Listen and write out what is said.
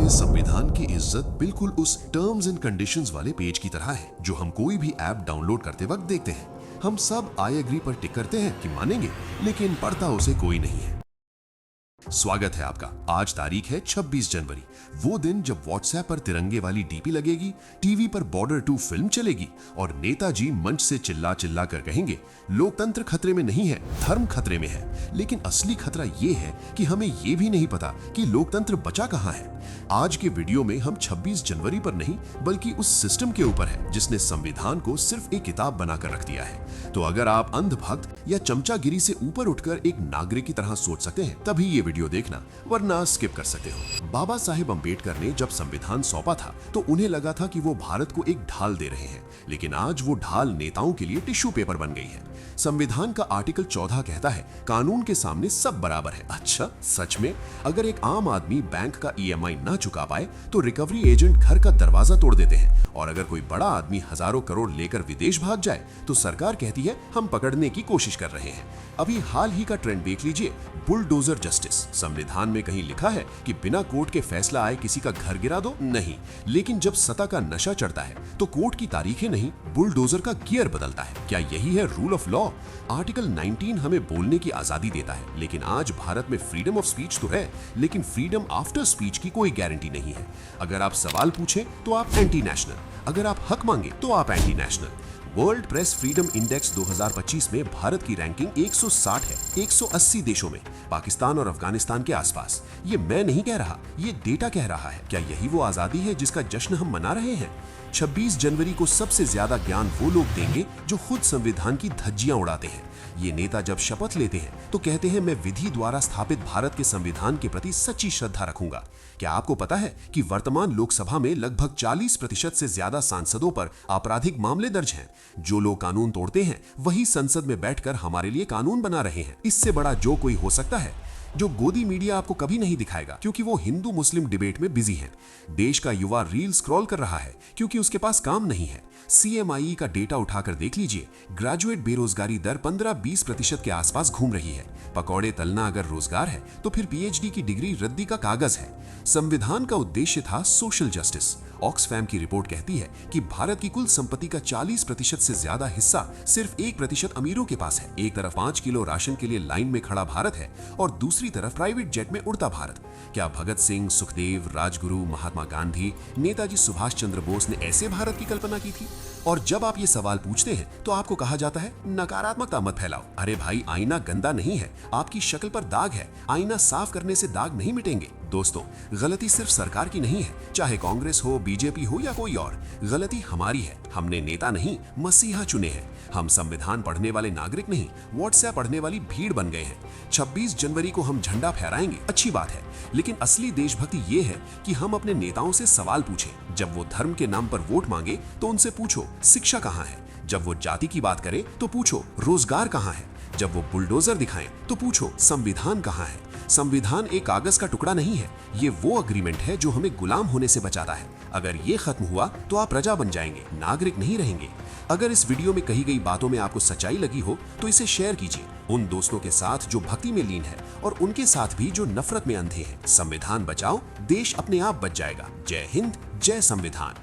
में संविधान की इज्जत बिल्कुल उस टर्म्स एंड कंडीशंस वाले पेज की तरह है जो हम कोई भी ऐप डाउनलोड करते वक्त देखते हैं। हम सब आई एग्री पर टिक करते हैं कि मानेंगे, लेकिन पढ़ता उसे कोई नहीं है। स्वागत है आपका। आज तारीख है 26 जनवरी, वो दिन जब व्हाट्सएप पर तिरंगे वाली डीपी लगेगी, टीवी पर बॉर्डर 2 फिल्म चलेगी और नेताजी मंच से चिल्ला चिल्ला कर कहेंगे, लोकतंत्र खतरे में नहीं है, धर्म खतरे में है। लेकिन असली खतरा ये है कि हमें ये भी नहीं पता कि लोकतंत्र बचा कहां है। आज के वीडियो में हम 26 जनवरी पर नहीं बल्कि उस सिस्टम के ऊपर है जिसने संविधान को सिर्फ एक किताब बनाकर रख दिया है। तो अगर आप अंधभक्त या चमचागिरी से ऊपर उठकर एक नागरिक की तरह सोच सकते हैं तभी ये वीडियो देखना, वरना स्किप कर सकते हो। बाबा साहेब अंबेडकर ने जब संविधान सौंपा था तो उन्हें लगा था कि वो भारत को एक ढाल दे रहे हैं, लेकिन आज वो ढाल नेताओं के लिए टिश्यू पेपर बन गई है। संविधान का आर्टिकल 14 कहता है, कानून के सामने सब बराबर है। अच्छा, सच में? अगर एक आम आदमी बैंक का ईएमआई ना चुका पाए तो रिकवरी एजेंट घर का दरवाजा तोड़ देते हैं, और अगर कोई बड़ा आदमी हजारों करोड़ लेकर विदेश भाग जाए तो सरकार कहती है हम पकड़ने की कोशिश कर रहे हैं। अभी हाल ही का ट्रेंड देख लीजिए, बुलडोजर जस्टिस। संविधान में कहीं लिखा है कि बिना कोर्ट के फैसला आए किसी का घर गिरा दो? नहीं। लेकिन जब सत्ता का नशा चढ़ता है तो कोर्ट की तारीखें नहीं, बुलडोजर का गियर बदलता है। क्या यही है रूल ऑफ लॉ? आर्टिकल 19 हमें बोलने की आजादी देता है, लेकिन आज भारत में फ्रीडम ऑफ स्पीच तो है, लेकिन फ्रीडम आफ्टर स्पीच की कोई गारंटी नहीं है। अगर आप सवाल पूछें तो आप एंटी नेशनल, अगर आप हक मांगे तो आप anti national. World press freedom index 2025 में भारत की रैंकिंग 160 है, 180 देशों में, पाकिस्तान और अफगानिस्तान के आसपास। ये मैं नहीं कह रहा, ये डेटा कह रहा है। क्या यही वो आजादी है जिसका जश्न हम मना रहे हैं? 26 जनवरी को सबसे ज्यादा ज्ञान वो लोग देंगे जो खुद संविधान की धज्जियां उड़ाते हैं। ये नेता जब शपथ लेते हैं तो कहते हैं, मैं विधि द्वारा स्थापित भारत के संविधान के प्रति सच्ची श्रद्धा रखूंगा। क्या आपको पता है कि वर्तमान लोकसभा में लगभग 40% से ज्यादा सांसदों पर आपराधिक मामले दर्ज हैं? जो लोग कानून तोड़ते हैं वही संसद में बैठकर हमारे लिए कानून बना रहे हैं। इससे बड़ा जो कोई हो सकता है, जो गोदी मीडिया आपको कभी नहीं दिखाएगा क्योंकि वो हिंदू मुस्लिम डिबेट में बिजी है। देश का युवा रील स्क्रॉल कर रहा है क्योंकि उसके पास काम नहीं है। CMIE का डेटा उठाकर देख लीजिए, ग्रेजुएट बेरोजगारी दर 15-20% के आसपास घूम रही है। पकौड़े तलना अगर रोजगार है तो फिर PhD की डिग्री रद्दी का कागज है। संविधान का उद्देश्य था सोशल जस्टिस। ऑक्सफैम की रिपोर्ट कहती है कि भारत की कुल संपत्ति का 40% से ज्यादा हिस्सा सिर्फ 1% अमीरों के पास है। एक तरफ 5 किलो राशन के लिए लाइन में खड़ा भारत है और दूसरी तरफ प्राइवेट जेट में उड़ता भारत। क्या भगत सिंह, सुखदेव, राजगुरु, महात्मा गांधी, नेताजी सुभाष चंद्र बोस ने ऐसे भारत की कल्पना की थी? और जब आप ये सवाल पूछते हैं तो आपको कहा जाता है, नकारात्मकता मत फैलाओ। अरे भाई, आईना गंदा नहीं है, आपकी शक्ल पर दाग है, आईना साफ करने से दाग नहीं मिटेंगे। दोस्तों, गलती सिर्फ सरकार की नहीं है, चाहे कांग्रेस हो, बीजेपी हो या कोई और। गलती हमारी है। हमने नेता नहीं, मसीहा चुने हैं। हम संविधान पढ़ने वाले नागरिक नहीं, व्हाट्सएप पढ़ने वाली भीड़ बन गए हैं। 26 जनवरी को हम झंडा फहराएंगे, अच्छी बात है, लेकिन असली देशभक्ति ये है कि हम अपने नेताओं से सवाल पूछें। जब वो धर्म के नाम पर वोट मांगे तो उनसे पूछो, शिक्षा कहाँ है? जब वो जाति की बात करे तो पूछो, रोजगार कहाँ है? जब वो बुलडोजर दिखाएं तो पूछो, संविधान कहाँ है? संविधान एक कागज का टुकड़ा नहीं है, ये वो अग्रीमेंट है जो हमें गुलाम होने से बचाता है। अगर ये खत्म हुआ तो आप प्रजा बन जाएंगे, नागरिक नहीं रहेंगे। अगर इस वीडियो में कही गई बातों में आपको सच्चाई लगी हो तो इसे शेयर कीजिए उन दोस्तों के साथ जो भक्ति में लीन है और उनके साथ भी जो नफरत में अंधे हैं। संविधान बचाओ, देश अपने आप बच जाएगा। जय हिंद, जय संविधान।